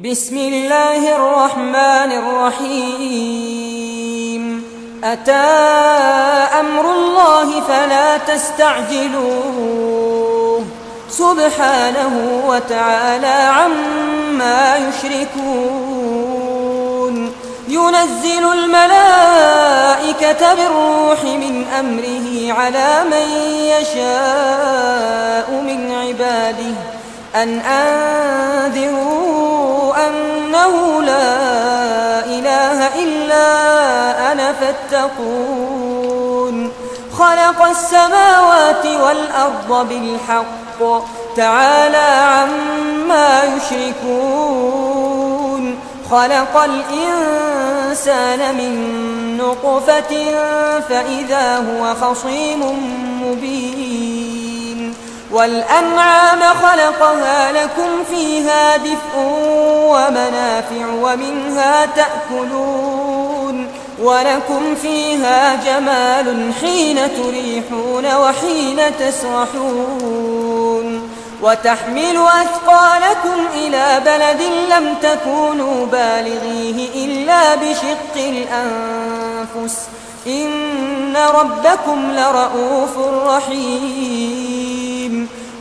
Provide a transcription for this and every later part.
بسم الله الرحمن الرحيم أتى أمر الله فلا تستعجلوه سبحانه وتعالى عما يشركون ينزل الملائكة بالروح من أمره على من يشاء من عباده أن أنذروا أنه لا إله إلا أنا فاتقون خلق السماوات والأرض بالحق تعالى عما يشركون خلق الإنسان من نطفة فإذا هو خصيم مبين والأنعام خلقها لكم فيها دفء ومنافع ومنها تأكلون ولكم فيها جمال حين تريحون وحين تسرحون وتحمل أثقالكم إلى بلد لم تكونوا بالغيه إلا بشق الأنفس إن ربكم لرؤوف رحيم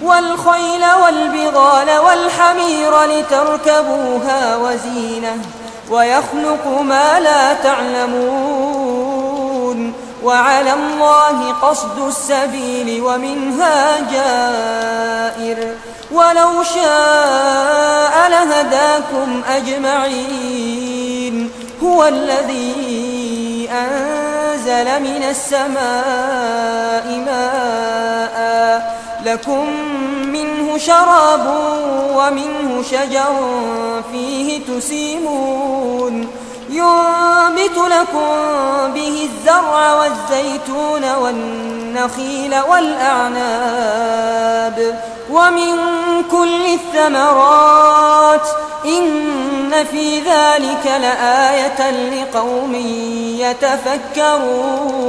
والخيل والبغال والحمير لتركبوها وزينة ويخلق ما لا تعلمون وعلى الله قصد السبيل ومنها جائر ولو شاء لهداكم أجمعين هو الذي أنزل من السماء ماء لكم منه شراب ومنه شجر فيه تسيمون ينبت لكم به الزرع والزيتون والنخيل والأعناب ومن كل الثمرات إن في ذلك لآية لقوم يتفكرون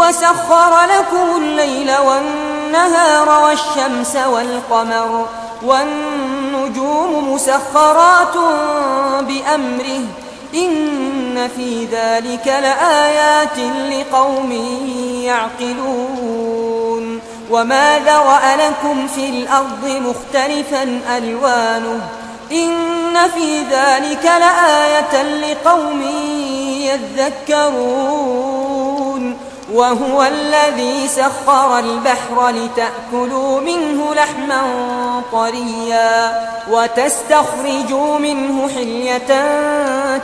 وسخر لكم الليل والنهار والشمس والقمر والنجوم مسخرات بأمره إن في ذلك لآيات لقوم يعقلون وما ذرأ لكم في الأرض مختلفا ألوانه إن في ذلك لآية لقوم يذكرون وهو الذي سخر البحر لتأكلوا منه لحما طريا وتستخرجوا منه حلية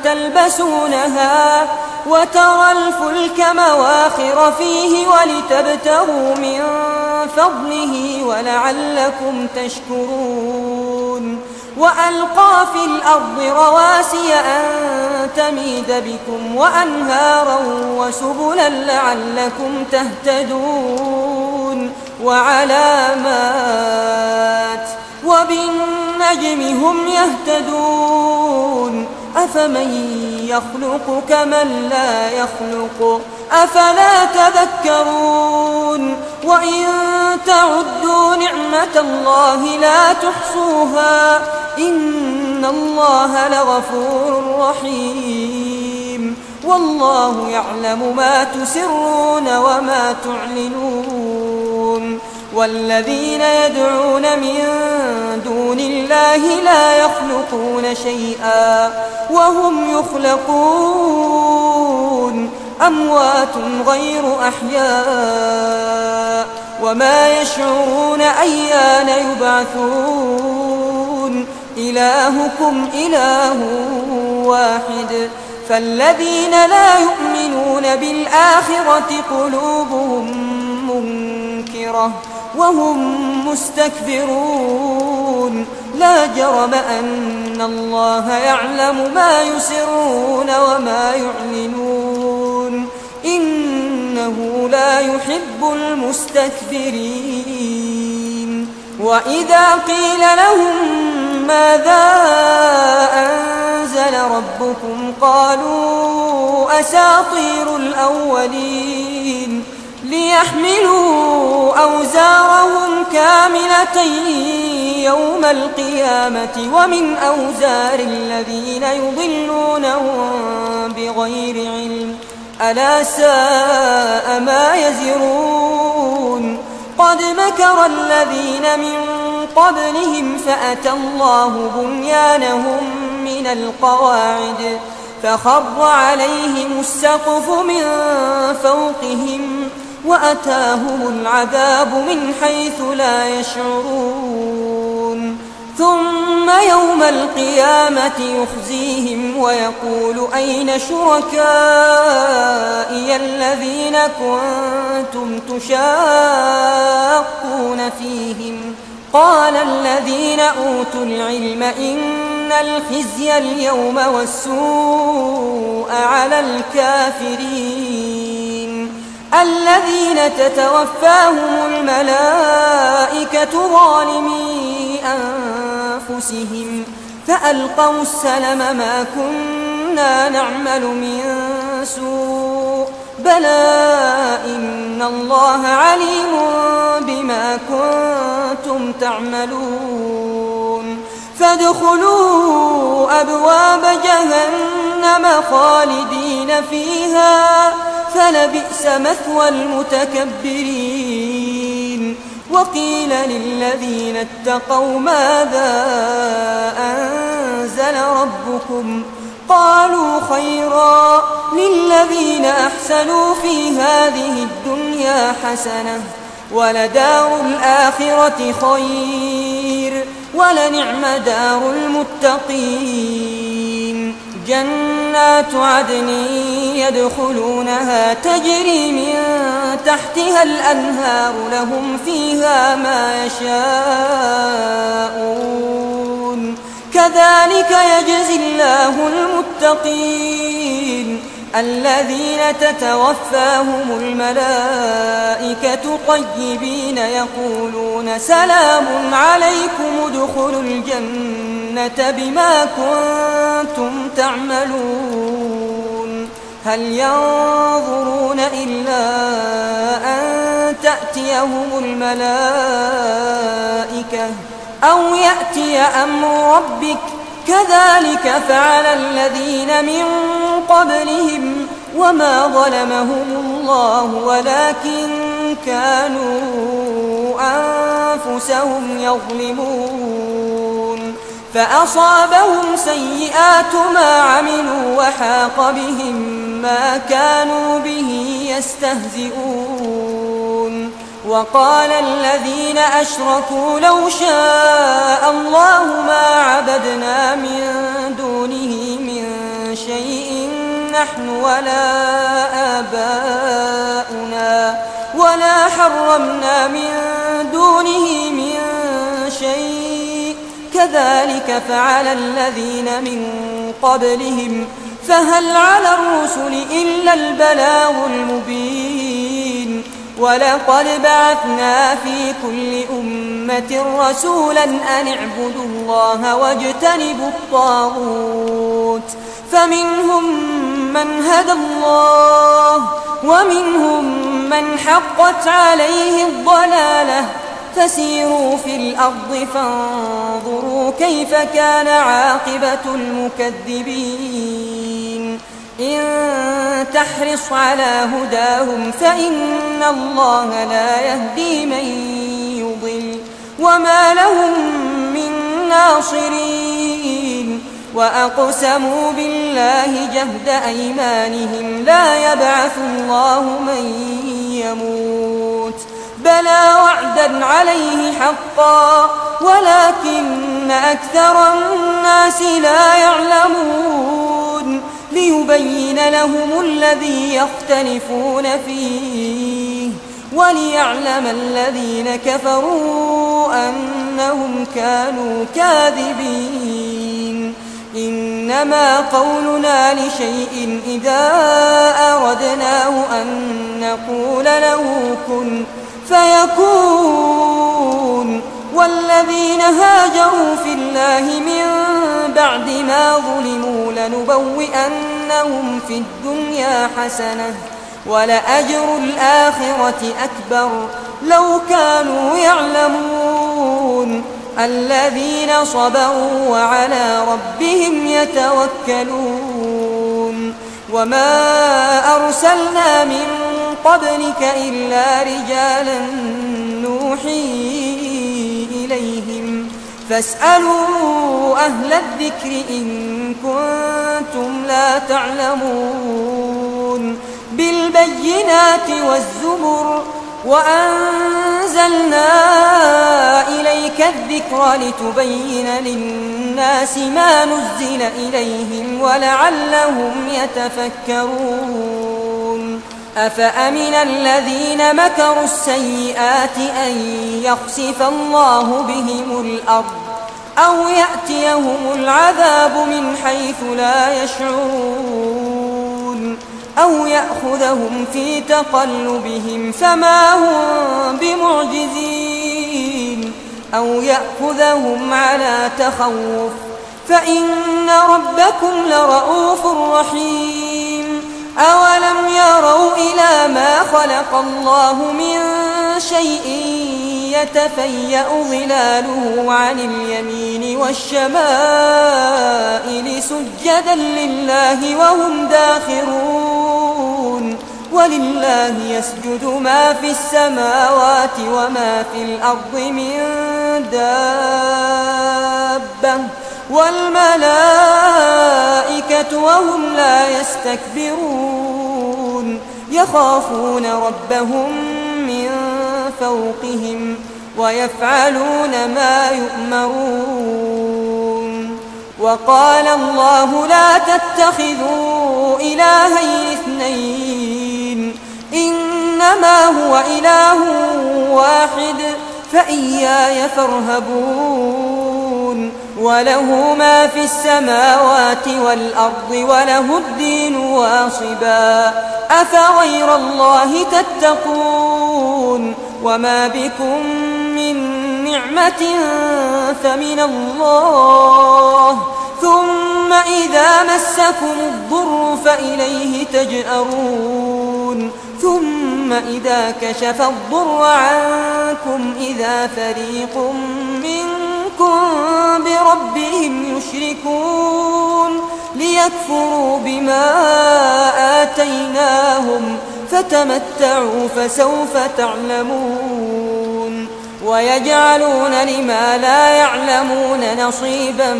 تلبسونها وترى الفلك مواخر فيه ولتبتغوا من فضله ولعلكم تشكرون وألقى في الأرض رواسي أن تميد بكم وأنهارا وسبلا لعلكم تهتدون وعلامات وبالنجم هم يهتدون أفمن يخلق كمن لا يخلق أفلا تذكرون وإن تعدوا نعمة الله لا تحصوها إن الله لغفور رحيم والله يعلم ما تسرون وما تعلنون والذين يدعون من دون الله لا يخلقون شيئا وهم يخلقون أموات غير أحياء وما يشعرون أيان يبعثون إلهكم إله واحد فالذين لا يؤمنون بالآخرة قلوبهم منكرة وهم مستكبرون لا جرم أن الله يعلم ما يسرون وما يعلنون إنه لا يحب المستكبرين وإذا قيل لهم ماذا أنزل ربكم قالوا أساطير الأولين ليحملوا أوزارهم كاملة يوم القيامة ومن أوزار الذين يضلونهم بغير علم ألا ساء ما يزرون قد مكر الذين من قبلهم فأتى الله بنيانهم من القواعد فخر عليهم السقف من فوقهم وأتاهم العذاب من حيث لا يشعرون ثم يوم القيامة يخزيهم ويقول أين شركائي الذين كنتم تشاقون فيهم قال الذين أوتوا العلم إن الخزي اليوم والسوء على الكافرين الذين تتوفاهم الملائكة ظالمي أنفسهم فألقوا السلم ما كنا نعمل من سوء بلى إن الله عليم بما كنتم تعملون فادخلوا أبواب جهنم خالدين فيها فلبئس مثوى المتكبرين وقيل للذين اتقوا ماذا أنزل ربكم قالوا خيرا للذين أحسنوا في هذه الدنيا حسنة ولدار الآخرة خير ولنعم دار المتقين جنات عدن يدخلونها تجري من تحتها الأنهار لهم فيها ما يشاءون كذلك يجزي الله المتقين الذين تتوفاهم الملائكة طيبين يقولون سلام عليكم ادخلوا الجنة بما كنتم تعملون هل ينظرون إلا أن تأتيهم الملائكة أو يأتي أمر ربك كذلك فعل الذين من قبلهم وما ظلمهم الله ولكن كانوا أنفسهم يظلمون فأصابهم سيئات ما عملوا وحاق بهم ما كانوا به يستهزئون وقال الذين أشركوا لو شاء الله ما عبدنا من دونه من شيء نحن ولا آباؤنا ولا حرمنا من دونه من شيء كذلك فعل الذين من قبلهم فهل على الرسل إلا البلاغ المبين ولقد بعثنا في كل أمة رسولا أن اعبدوا الله واجتنبوا الطاغوت فمنهم من هدى الله ومنهم من حقت عليه الضلالة فسيروا في الأرض فانظروا كيف كان عاقبة المكذبين إن تحرص على هداهم فإن الله لا يهدي من يضل وما لهم من ناصرين وأقسموا بالله جهد أيمانهم لا يبعث الله من يموت بلى وعدا عليه حقا ولكن أكثر الناس لا يعلمون ليبين لهم الذي يختلفون فيه وليعلم الذين كفروا أنهم كانوا كاذبين إنما قولنا لشيء إذا أردناه أن نقول له كن فيكون والذين هاجروا في الله من بعد ما ظلموا لنبوئنهم في الدنيا حسنة ولأجر الآخرة أكبر لو كانوا يعلمون الذين صبروا وعلى ربهم يتوكلون وما أرسلنا من قبلك إلا رجالا نوحي إليهم فاسألوا أهل الذكر إن كنتم لا تعلمون بالبينات والزبر وأنزلنا إليك الذكر لتبين للناس ما نزل إليهم ولعلهم يتفكرون أفأمن الذين مكروا السيئات أن يخسف الله بهم الأرض أو يأتيهم العذاب من حيث لا يشعرون أو يأخذهم في تقلبهم فما هم بمعجزين أو يأخذهم على تخوف فإن ربكم لرؤوف رحيم أولم يروا إلى ما خلق الله من شيء يتفيأ ظلاله عن اليمين والشمائل سجدا لله وهم داخرون ولله يسجد ما في السماوات وما في الأرض من دابة والملائكة وهم لا يستكبرون يخافون ربهم من فوقهم ويفعلون ما يؤمرون وقال الله لا تتخذوا إلهين اثنين إنما هو إله واحد فإياي فارهبون وله ما في السماوات والأرض وله الدين واصبا أفغير الله تتقون وما بكم من نعمة فمن الله ثم إذا مسكم الضر فإليه تجأرون ثم إذا كشف الضر عنكم إذا فريق منكم بربهم يشركون ليكفروا بما آتيناهم فتمتعوا فسوف تعلمون ويجعلون لما لا يعلمون نصيبا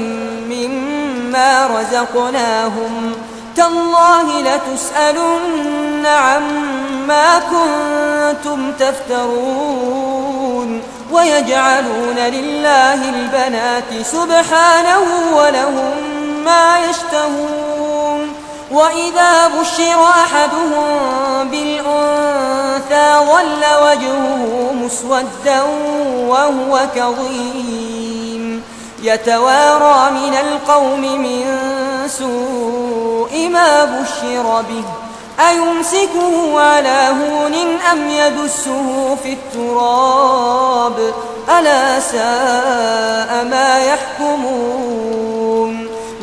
مما رزقناهم تالله لتسألن عما كنتم تفترون ويجعلون لله البنات سبحانه ولهم ما يشتهون وإذا بشر أحدهم بالأنثى ظل وجهه مسودا وهو كظيم يتوارى من القوم من سوء ما بشر به أيمسكه على هون أم يدسه في التراب ألا ساء ما يحكمون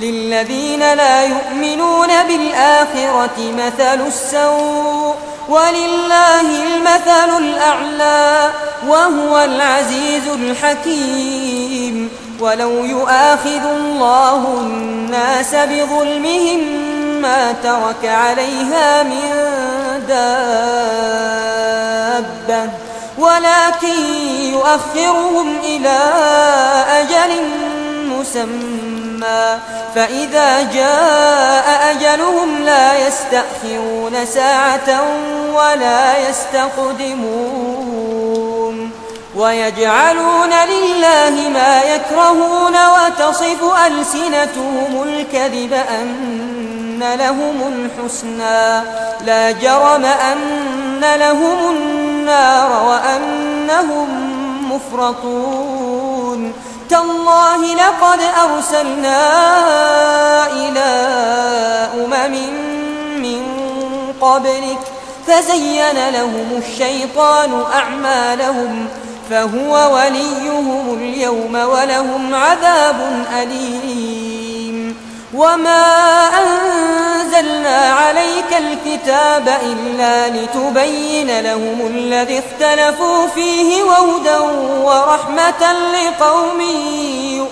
للذين لا يؤمنون بالآخرة مثل السوء ولله المثل الأعلى وهو العزيز الحكيم ولو يؤاخذ الله الناس بظلمهم ما ترك عليها من دابة ولكن يؤخرهم إلى أجل مسمى فإذا جاء أجلهم لا يستأخرون ساعة ولا يستقدمون ويجعلون لله ما يكرهون وتصف ألسنتهم الكذب أن لهم الحسنى لا جرم أن لهم النار وأنهم مفرطون تالله لقد أرسلنا إلى من قبلك فزين لهم الشيطان أعمالهم فهو وليهم اليوم ولهم عذاب أليم وما أنزلنا نزلنا عليك الكتاب إلا لتبين لهم الذي اختلفوا فيه وهدى ورحمة لقوم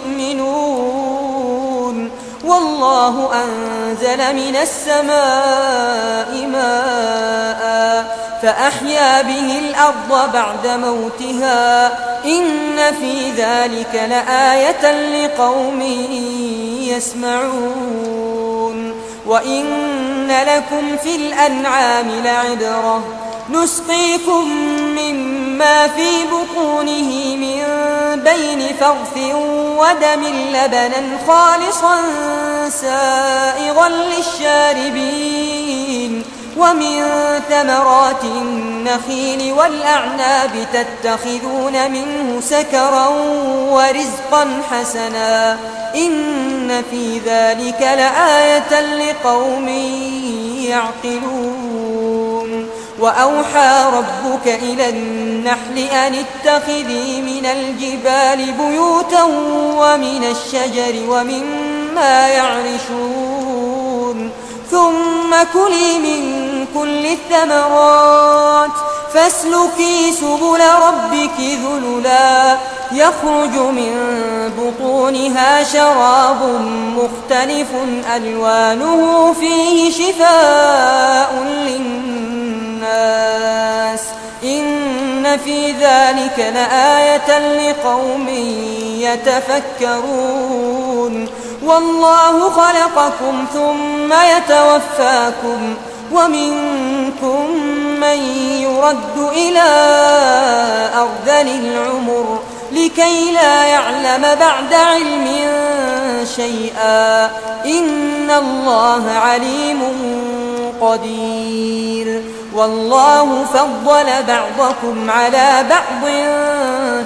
يؤمنون والله أنزل من السماء ماء فأحيا به الأرض بعد موتها إن في ذلك لآية لقوم يسمعون وإن لكم في الأنعام لعبرة نسقيكم مما في بطونه من بين فرث ودم لبنا خالصا سائغا للشاربين ومن ثمرات النخيل والأعناب تتخذون منه سكرا ورزقا حسنا إن في ذلك لآية لقوم يعقلون وأوحى ربك إلى النحل أن اتخذي من الجبال بيوتا ومن الشجر ومما يعرشون ثم كلي من كل الثمرات فاسلكي سبل ربك ذللا يخرج من بطونها شراب مختلف ألوانه فيه شفاء للناس إن في ذلك لآية لقوم يتفكرون والله خلقكم ثم يتوفاكم ومنكم من يرد إلى أرذل العمر لكي لا يعلم بعد علم شيئا إن الله عليم قدير والله فضل بعضكم على بعض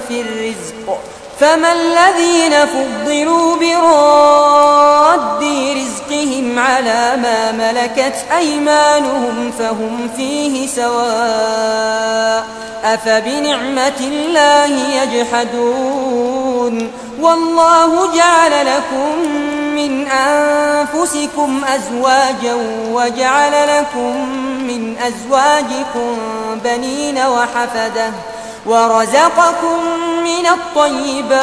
في الرزق فما الذين فضلوا براد رزقهم على ما ملكت أيمانهم فهم فيه سواء أفبنعمة الله يجحدون والله جعل لكم من أنفسكم أزواجا وجعل لكم من أزواجكم بنين وحفدة ورزقكم من الطيبات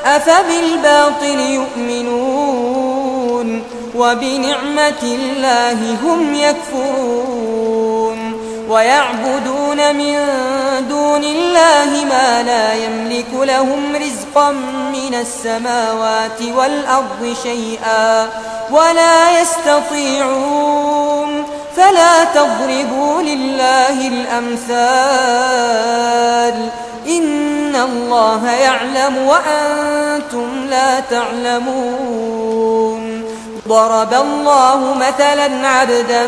أفبالباطل يؤمنون وبنعمة الله هم يكفرون ويعبدون من دون الله ما لا يملك لهم رزقا من السماوات والأرض شيئا ولا يستطيعون فلا تضربوا لله الأمثال إن الله يعلم وأنتم لا تعلمون ضرب الله مثلا عبدا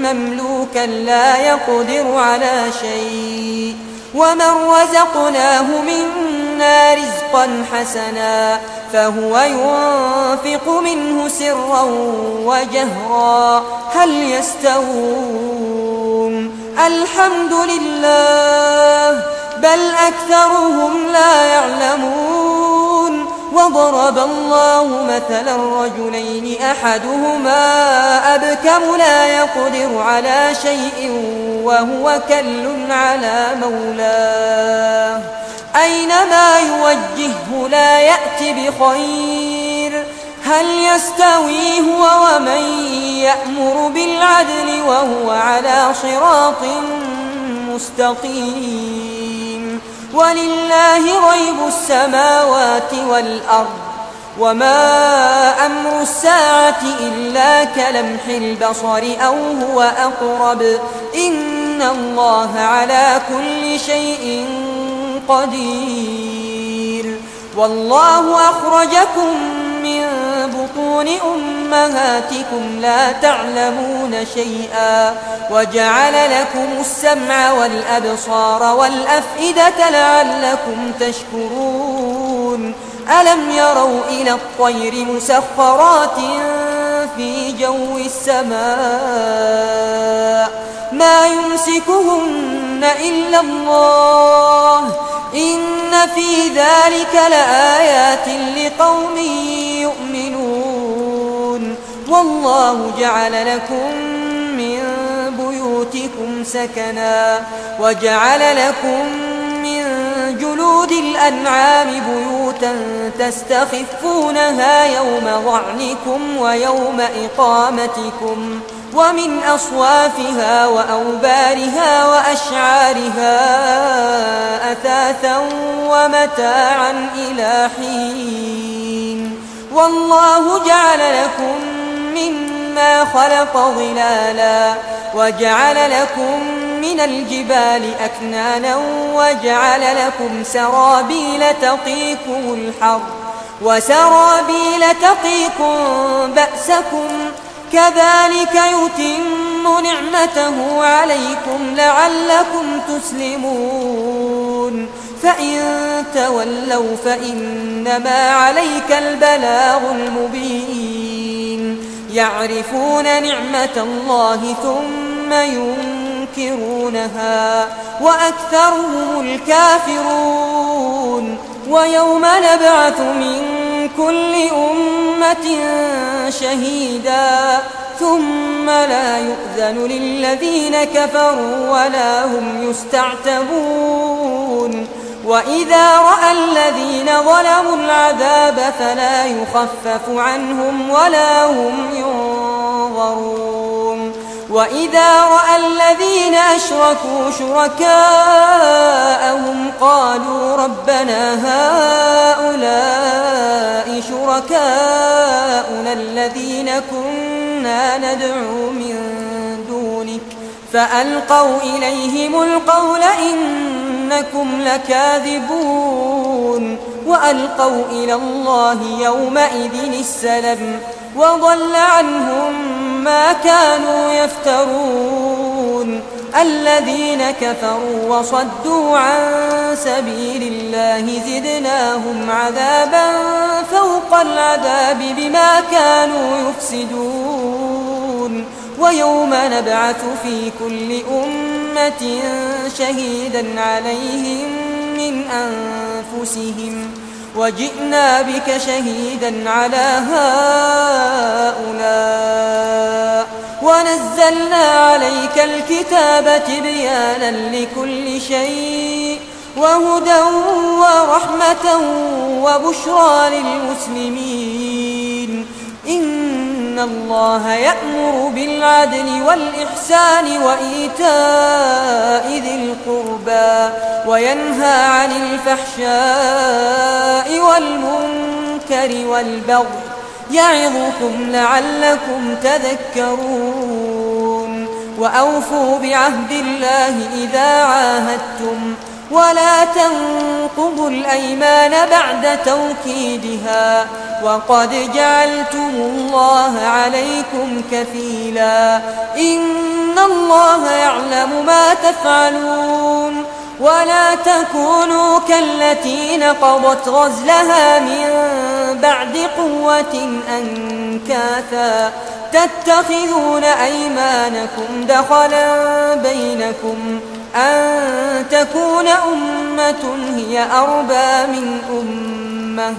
مملوكا لا يقدر على شيء ومن رزقناه منا رزقا حسنا فهو ينفق منه سرا وجهرا هل يستوون الحمد لله بل أكثرهم لا يعلمون وضرب الله مثلا رجلين أحدهما أبكم لا يقدر على شيء وهو كل على مولاه أينما يوجهه لا يأتي بخير هل يستوي هو ومن يأمر بالعدل وهو على صراط مستقيم ولله غيب السماوات والأرض وما أمر الساعة إلا كلمح البصر أو هو أقرب إن الله على كل شيء قدير والله أخرجكم من بطون أمهاتكم لا تعلمون شيئا وجعل لكم السمع والأبصار والأفئدة لعلكم تشكرون ألم يروا إلى الطير مسخرات في جو السماء ما يمسكهن إلا الله إن في ذلك لآيات لقوم يؤمنون والله جعل لكم من بيوتكم سكنا وجعل لكم من جلود الأنعام بيوتا تستخفونها يوم ظعنكم ويوم إقامتكم ومن أصوافها وأوبارها وأشعارها أثاثا ومتاعا إلى حين والله جعل لكم مما خلق ظلالا وجعل لكم من الجبال أكنانا وجعل لكم سرابيل تقيكم الحر وسرابيل تقيكم بأسكم كذلك يتم نعمته عليكم لعلكم تسلمون فإن تولوا فإنما عليك البلاغ المبين يعرفون نعمة الله ثم ينكرونها وأكثرهم الكافرون ويوم نبعث من كل أمة شهيدا ثم لا يؤذن للذين كفروا ولا هم يستعتبون وإذا رأى الذين ظلموا العذاب فلا يخفف عنهم ولا هم ينظرون وإذا رأى الذين أشركوا شركاءهم قالوا ربنا هؤلاء شركاؤنا الذين كنا ندعو من دونك فألقوا إليهم القول إنكم لكاذبون وألقوا إلى الله يومئذ السلم وضل عنهم ما كانوا يفترون الذين كفروا وصدوا عن سبيل الله زدناهم عذابا فوق العذاب بما كانوا يفسدون ويوم نبعث في كل أمة شهيدا عليهم من أنفسهم وجئنا بك شهيدا على هؤلاء ونزلنا عليك الكتاب تبيانا لكل شيء وهدى ورحمة وبشرى للمسلمين إن الله يأمر بالعدل والإحسان وإيتاء ذي القربى وينهى عن الفحشاء والمنكر والبغي يعظكم لعلكم تذكرون وأوفوا بعهد الله إذا عاهدتم ولا تنقضوا الأيمان بعد توكيدها وقد جعلتم الله عليكم كفيلا إن الله يعلم ما تفعلون ولا تكونوا كالتي نقضت غزلها من بعد قوة أنكاثا تتخذون أيمانكم دخلا بينكم أن تكون أمة هي أربى من أمة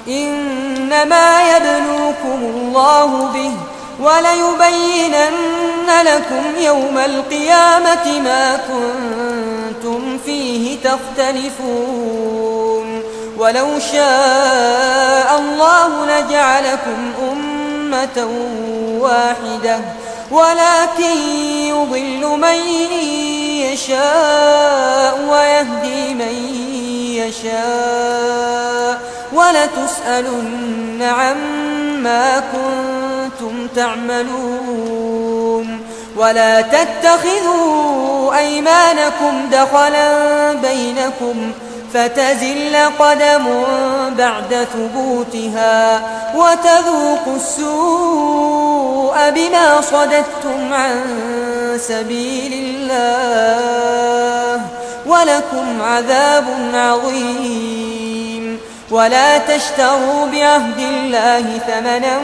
إنما يبلوكم الله به وليبينن لكم يوم القيامة ما كنتم فيه تختلفون ولو شاء الله لجعلكم أمة واحدة ولكن يضل من يشاء ويهدي من يشاء ولتسألن عما كنتم تعملون ولا تتخذوا أيمانكم دخلا بينكم فتزل قدم بعد ثبوتها وتذوقوا السوء بما صددتم عن سبيل الله ولكم عذاب عظيم ولا تشتروا بعهد الله ثمنا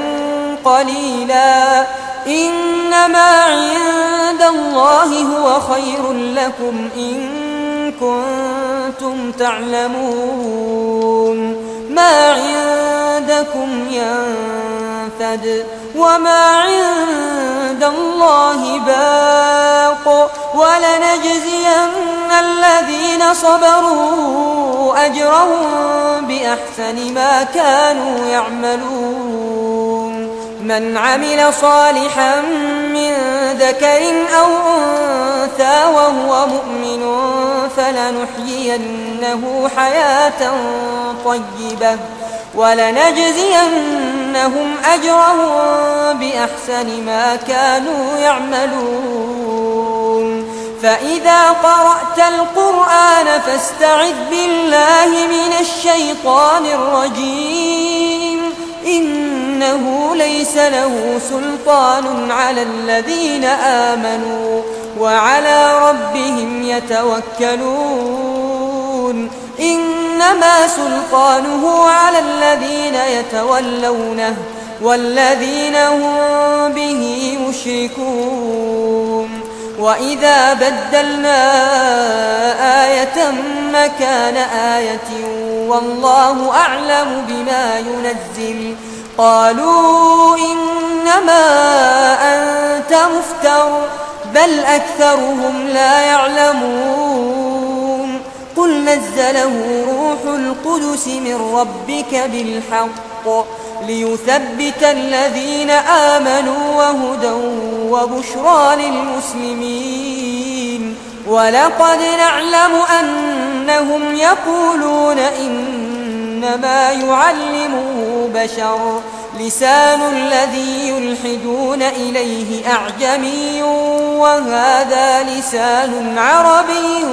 قليلا إنما عند الله هو خير لكم إن كنتم تعلمون ما عندكم ينفد وما عند الله باق ولنجزين الذين صبروا أجرهم بأحسن ما كانوا يعملون من عمل صالحا من ذكر أو أنثى وهو مؤمن فلنحيينه حياة طيبة ولنجزينهم أجرهم بأحسن ما كانوا يعملون فإذا قرأت القرآن فاستعذ بالله من الشيطان الرجيم إنه ليس له سلطان على الذين آمنوا وعلى ربهم يتوكلون إنما سلطانه على الذين يتولونه والذين هم به مشركون وإذا بدلنا آية مكان آية والله أعلم بما ينزل قالوا إنما أنت مفتر بل أكثرهم لا يعلمون قل نزله روح القدس من ربك بالحق ليثبت الذين آمنوا وهدى وبشرى للمسلمين ولقد نعلم أنهم يقولون إنما يعلمه بشر لسان الذي يلحدون إليه أعجمي وهذا لسان عربي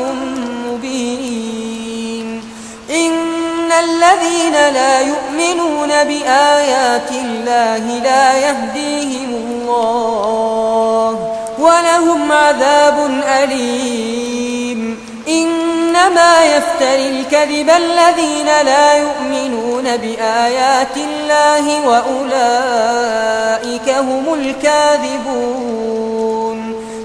مبين إن الذين لا يؤمنون بآيات الله لا يهديهم الله ولهم عذاب أليم إنما يفتري الكذب الذين لا يؤمنون بآيات الله وأولئك هم الكاذبون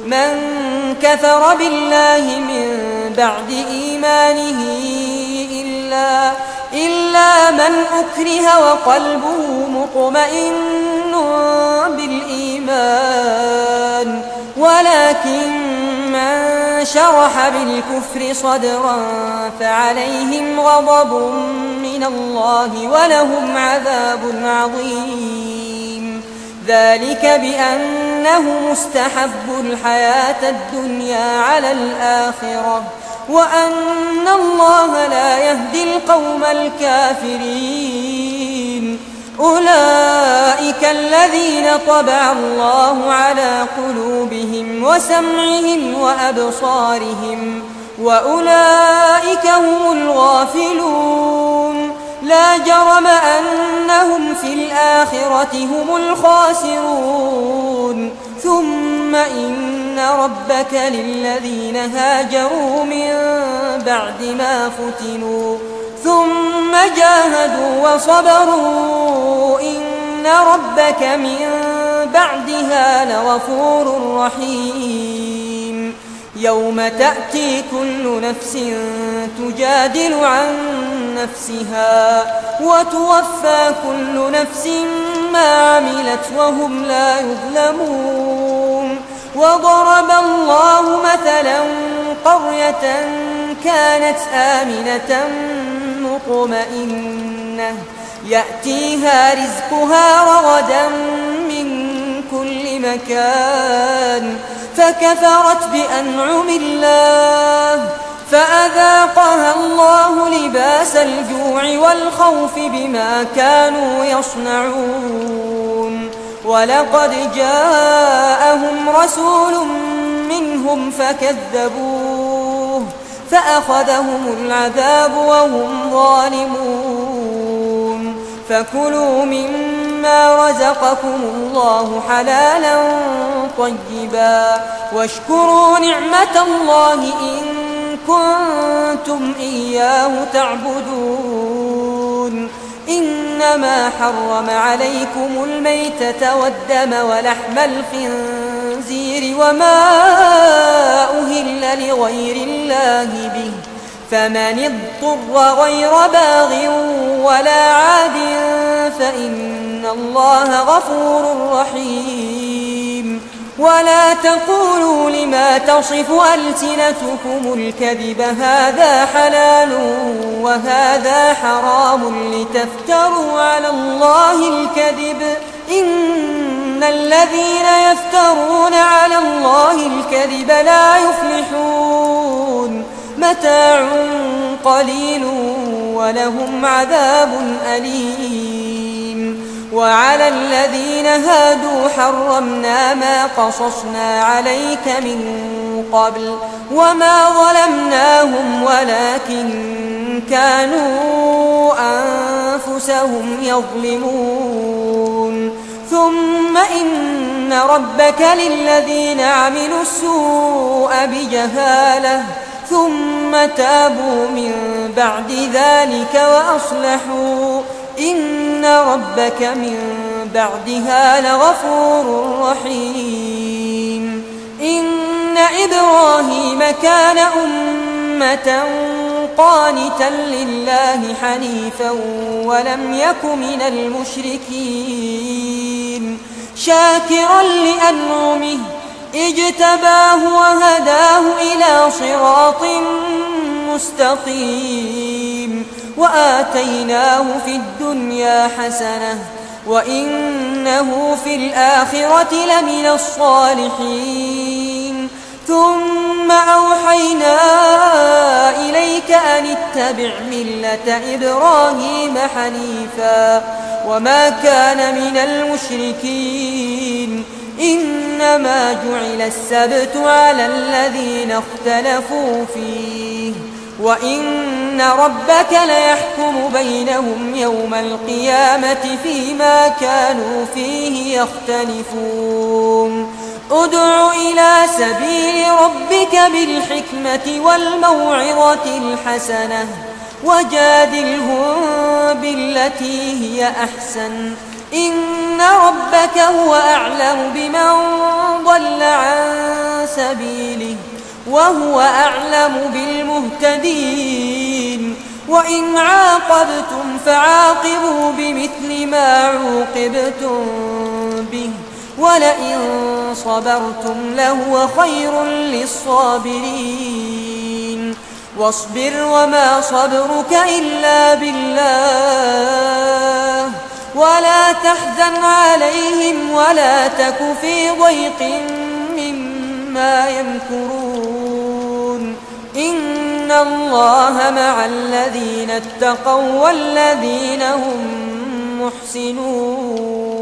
من كفر بالله من بعد إيمانه إلا من أكره وقلبه مطمئن بالإيمان ولكن من شرح بالكفر صدرا فعليهم غضب من الله ولهم عذاب عظيم ذلك بأنه مستحب الحياة الدنيا على الآخرة وأن الله لا يهدي القوم الكافرين أولئك الذين طبع الله على قلوبهم وسمعهم وأبصارهم وأولئك هم الغافلون لا جرم أنهم في الآخرة هم الخاسرون ثم إن ربك للذين هاجروا من بعد ما فتنوا ثم جاهدوا وصبروا إن ربك من بعدها لغفور رحيم يوم تأتي كل نفس تجادل عن نفسها وتوفى كل نفس ما عملت وهم لا يظلمون وضرب الله مثلا قرية كانت آمنة مطمئنة يأتيها رزقها رغدا من كل مكان فكفرت بأنعم الله فأذاقها الله لباس الجوع والخوف بما كانوا يصنعون ولقد جاءهم رسول منهم فكذبوه فأخذهم العذاب وهم ظالمون فكلوا مما رزقكم الله حلالا طيبا واشكروا نعمة الله إن كنتم إياه تعبدون إنما حرم عليكم الميتة والدم ولحم الخنزير وما أهل لغير الله به فمن اضطر غير باغ ولا عاد فإن الله غفور رحيم. ولا تقولوا لما تصف ألسنتكم الكذب هذا حلال وهذا حرام لتفتروا على الله الكذب إن الذين يفترون على الله الكذب لا يفلحون. متاع قليل ولهم عذاب أليم. وعلى الذين هادوا حرمنا ما قصصنا عليك من قبل وما ظلمناهم ولكن كانوا أنفسهم يظلمون. ثم إن ربك للذين عملوا السوء بجهالة ثم تابوا من بعد ذلك وأصلحوا إن ربك من بعدها لغفور رحيم. إن إبراهيم كان أمة قانتا لله حنيفا ولم يك من المشركين شاكرا لأنعمه اجتباه وهداه إلى صراط مستقيم. وآتيناه في الدنيا حسنة وإنه في الآخرة لمن الصالحين. ثم أوحينا إليك أن اتبع ملة إبراهيم حنيفا وما كان من المشركين. إنما جعل السبت على الذين اختلفوا فيه وإن ربك ليحكم بينهم يوم القيامة فيما كانوا فيه يختلفون. ادع إلى سبيل ربك بالحكمة والموعظة الحسنة وجادلهم بالتي هي أحسن إن ربك هو أعلم بمن ضل عن سبيله وهو أعلم بالمهتدين. وإن عاقبتم فعاقبوا بمثل ما عوقبتم به ولئن صبرتم لهو خير للصابرين. واصبر وما صبرك إلا بالله ولا تحزن عليهم ولا تك في ضيق مما يمكرون. إن الله مع الذين اتقوا والذين هم محسنون.